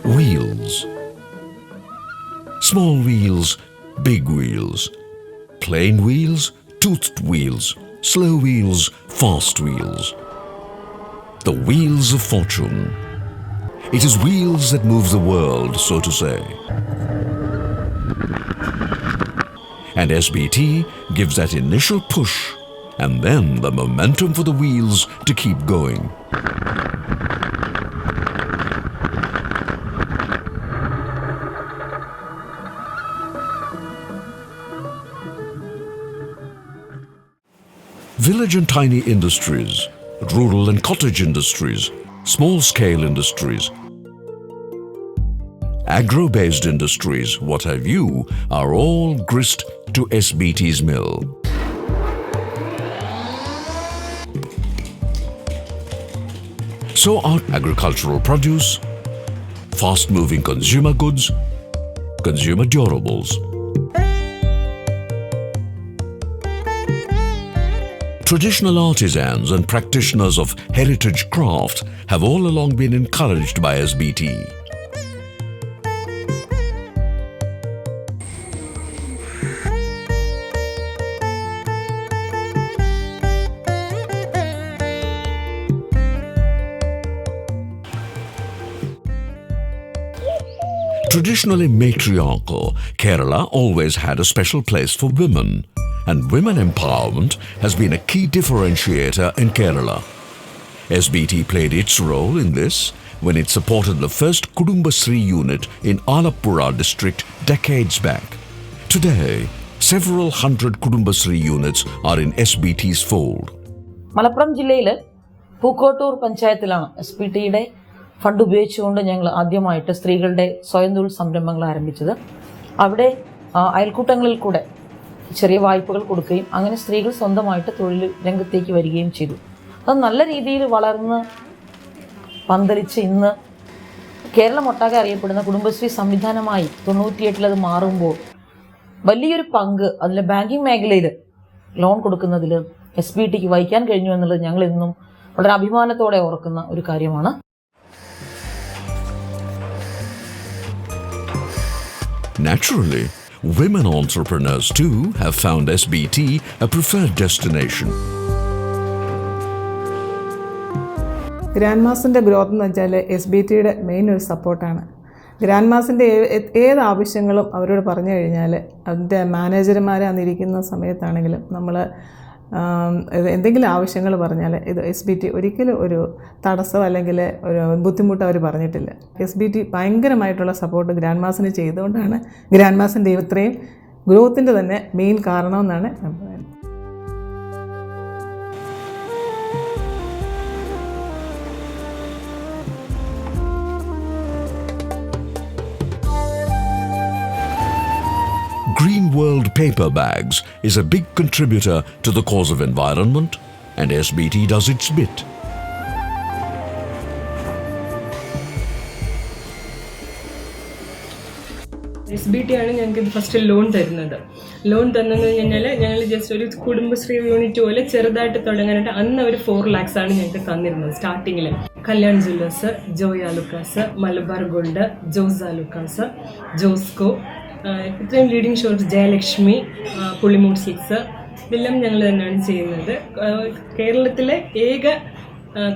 Wheels. Small wheels, big wheels. Plain wheels, toothed wheels. Slow wheels, fast wheels. The wheels of fortune. It is wheels that move the world, so to say. And SBT gives that initial push and then the momentum for the wheels to keep going. Village and tiny industries, rural and cottage industries, small-scale industries, agro-based industries, what have you, are all grist to SBT's mill. So are agricultural produce, fast-moving consumer goods, consumer durables. Traditional artisans and practitioners of heritage craft have all along been encouraged by SBT. Traditionally matriarchal, Kerala always had a special place for women, and women empowerment has been a key differentiator in Kerala. SBT played its role in this when it supported the first Kudumbashree unit in Alappuzha district decades back. Today, several hundred Kudumbashree units are in SBT's fold. Malappuram ജില്ലയിൽ Pookkottur പഞ്ചായത്തിലാണ് SBTയുടെ fund ഉപയോഗിച്ചുകൊണ്ട് ഞങ്ങൾ ആദ്യമായിട്ട് സ്ത്രീകളുടെ സ്വയം തൊഴിൽ സംരംഭങ്ങൾ ആരംഭിച്ചത്. അവിടെ അയൽക്കൂട്ടങ്ങളിൽ കൂടെ ചെറിയ വായ്പകൾ കൊടുക്കുകയും അങ്ങനെ സ്ത്രീകൾ സ്വന്തമായിട്ട് തൊഴിൽ രംഗത്തേക്ക് വരികയും ചെയ്തു. അത് നല്ല രീതിയിൽ വളർന്ന് പന്തലിച്ച് ഇന്ന് കേരളമൊട്ടാകെ അറിയപ്പെടുന്ന കുടുംബശ്രീ സംവിധാനമായി 98 അത് മാറുമ്പോൾ വലിയൊരു പങ്ക് അതിലെ ബാങ്കിങ് മേഖലയിൽ ലോൺ കൊടുക്കുന്നതിൽ SBTക്ക് വഹിക്കാൻ കഴിഞ്ഞു എന്നുള്ളത് ഞങ്ങൾ ഇന്നും വളരെ അഭിമാനത്തോടെ ഓർക്കുന്ന ഒരു കാര്യമാണ്. Naturally, women entrepreneurs too have found SBT a preferred destination. Grand മാസിൻ്റെ ഗ്രോത്ത് എന്ന് വെച്ചാൽ SBTയുടെ മെയിൻ ഒരു സപ്പോർട്ടാണ്. ഗ്രാൻഡ് മാസിൻ്റെ ഏത് ആവശ്യങ്ങളും അവരോട് പറഞ്ഞു കഴിഞ്ഞാൽ അതിൻ്റെ മാനേജർമാരെ അന്നിരിക്കുന്ന സമയത്താണെങ്കിലും നമ്മൾ എന്തെങ്കിലും ആവശ്യങ്ങൾ പറഞ്ഞാൽ ഇത് SBT ഒരിക്കലും ഒരു തടസ്സം അല്ലെങ്കിൽ ഒരു ബുദ്ധിമുട്ട് അവർ പറഞ്ഞിട്ടില്ല. SBT ഭയങ്കരമായിട്ടുള്ള സപ്പോർട്ട് ഗ്രാൻഡ് മാസിന് ചെയ്തുകൊണ്ടാണ് ഗ്രാൻഡ് മാസിൻ്റെ ഇത്രയും ഗ്രോത്തിൻ്റെ തന്നെ മെയിൻ കാരണമെന്നാണ് ഞാൻ പറയുന്നത്. Green World paper bags is a big contributor to the cause of environment, and SBT does its bit. SBT ആണ് ഞങ്ങൾക്ക് ഫസ്റ്റ് ലോൺ തരുന്നത്. ലോൺ തന്നെന്ന് കഴിഞ്ഞാൽ ഞങ്ങൾ ജസ്റ്റ് ഒരു കുടുംബശ്രീ യൂണിറ്റ് പോലെ ചെറുതായിട്ട് തുടങ്ങാനായിട്ട് അന്ന് അവർ 4 lakhs ആണ് ഞങ്ങൾക്ക് തന്നിരുന്നത് സ്റ്റാർട്ടിങ്ങിൽ. കല്യാൺ ജ്വല്ലേഴ്സ്, ജോയ് ആലുക്കാസ്, മലബാർ ഗോൾഡ്, ജോസ് ആലുക്കാസ്, ജോസ്കോ, ഇത്രയും ലീഡിംഗ് ഷോപ്സ്, ജയലക്ഷ്മി, പുള്ളിമൂട് സിൽക്സ്, ഇതെല്ലാം ഞങ്ങൾ തന്നെയാണ് ചെയ്യുന്നത്. കേരളത്തിലെ ഏക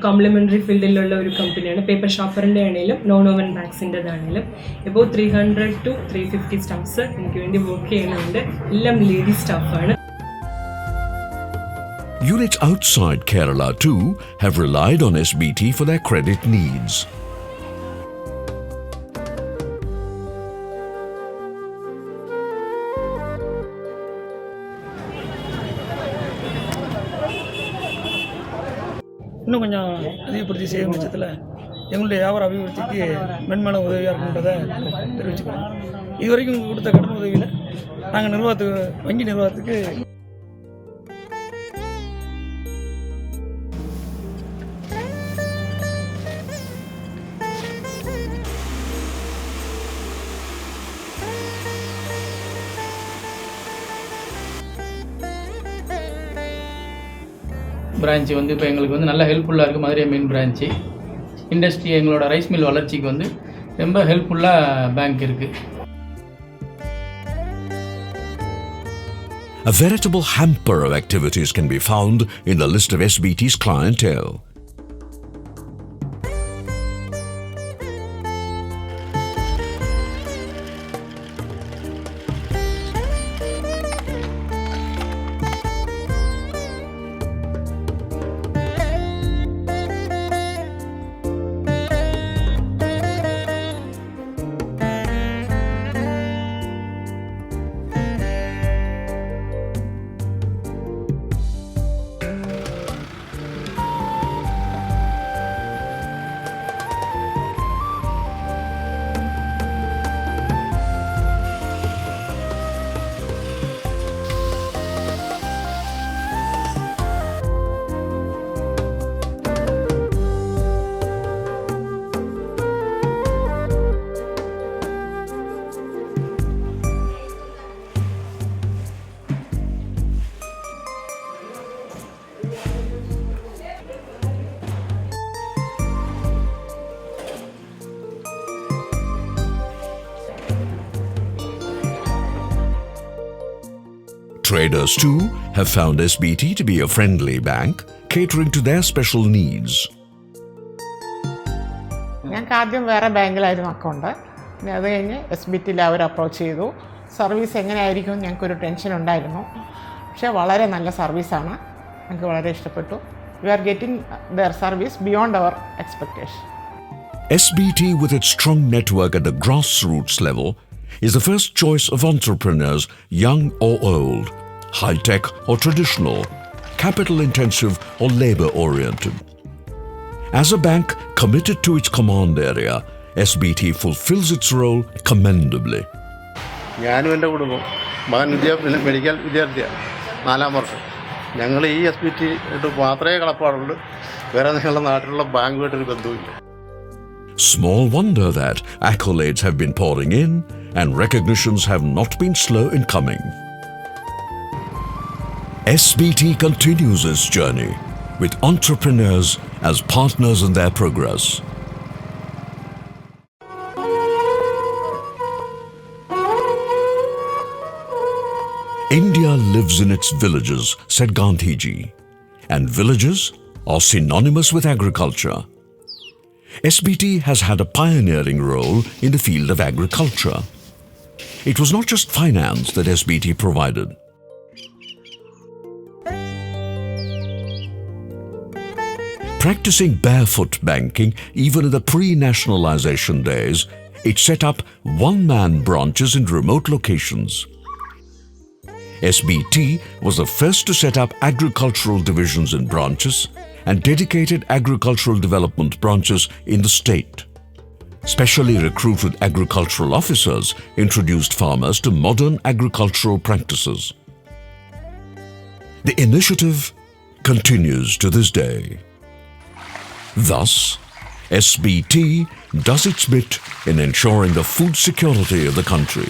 കോംപ്ലിമെൻ്ററി ഫീൽഡിലുള്ള ഒരു കമ്പനിയാണ്. പേപ്പർ ഷോപ്പറിൻ്റെ ആണെങ്കിലും നോൺ ഓവൻ ബാഗ്സിൻ്റെതാണെങ്കിലും ഇപ്പോൾ 300 to 350 സ്റ്റാഫ്സ് എനിക്ക് വേണ്ടി വർക്ക് ചെയ്യുന്നുണ്ട്. എല്ലാം lady സ്റ്റാഫാണ്. Units outside Kerala too have relied on SBT for their credit needs. இன்னும் கொஞ்சம் அதிகப்படுத்தி செய்யும் பட்சத்தில் எங்களுடைய வியாபார அபிவிருத்திக்கு மென்மேலும் உதவியாக இருக்குன்றதை தெரிவிச்சுக்கிறோம். இதுவரைக்கும் கொடுத்த கடன் உதவியில் நாங்கள் வங்கி நிர்வாகத்துக்கு பிரான்ச்சு வந்து இப்போ எங்களுக்கு வந்து நல்ல ஹெல்ப்ஃபுல்லாக இருக்குது. மதுரை மெயின் பிரான்ச்சு இண்டஸ்ட்ரி எங்களோட ரைஸ் மில் வளர்ச்சிக்கு வந்து ரொம்ப ஹெல்ப்ஃபுல்லாக பேங்க் இருக்குது. A veritable hamper of activities can be found in the list of SBT's clientele. Traders too have found SBT to be a friendly bank, catering to their special needs. ഞങ്ങൾക്ക് ആദ്യം വേറെ ബാങ്കിലായിരുന്നു account. പിന്നെ അത് കഴിഞ്ഞ് SBTയിൽ അവർ approach ചെയ്തു. Service എങ്ങനെയായിരിക്കും ഞങ്ങൾക്കൊരു tension ഉണ്ടായിരുന്നു. പക്ഷേ വളരെ നല്ല സർവീസാണ്, ഞങ്ങൾക്ക് വളരെ ഇഷ്ടപ്പെട്ടു. We are getting their service beyond our expectation. SBT, with its strong network at the grassroots level, is the first choice of entrepreneurs, young or old, high-tech or traditional, capital-intensive or labor-oriented. As a bank committed to its command area, SBT fulfills its role commendably. ഞാനും എൻ്റെ കുടുംബം മകൻ medical വിദ്യാർത്ഥിയാണ്, 4-ാം വർഷം. ഞങ്ങൾ ഈ SBT ആയിട്ട് മാത്രമേ കളപ്പാടുള്ളൂ, വേറെ നിങ്ങളുടെ നാട്ടിലുള്ള ബാങ്കുമായിട്ടൊരു ബന്ധവുമില്ല. Small wonder that accolades have been pouring in and recognitions have not been slow in coming. SBT continues its journey with entrepreneurs as partners in their progress. India lives in its villages, said Gandhiji, and villages are synonymous with agriculture. SBT has had a pioneering role in the field of agriculture. It was not just finance that SBT provided. Practicing barefoot banking even in the pre-nationalization days, it set up one-man branches in remote locations. SBT was the first to set up agricultural divisions in branches and dedicated agricultural development branches in the state. Specially recruited agricultural officers introduced farmers to modern agricultural practices. The initiative continues to this day. Thus, SBT does its bit in ensuring the food security of the country.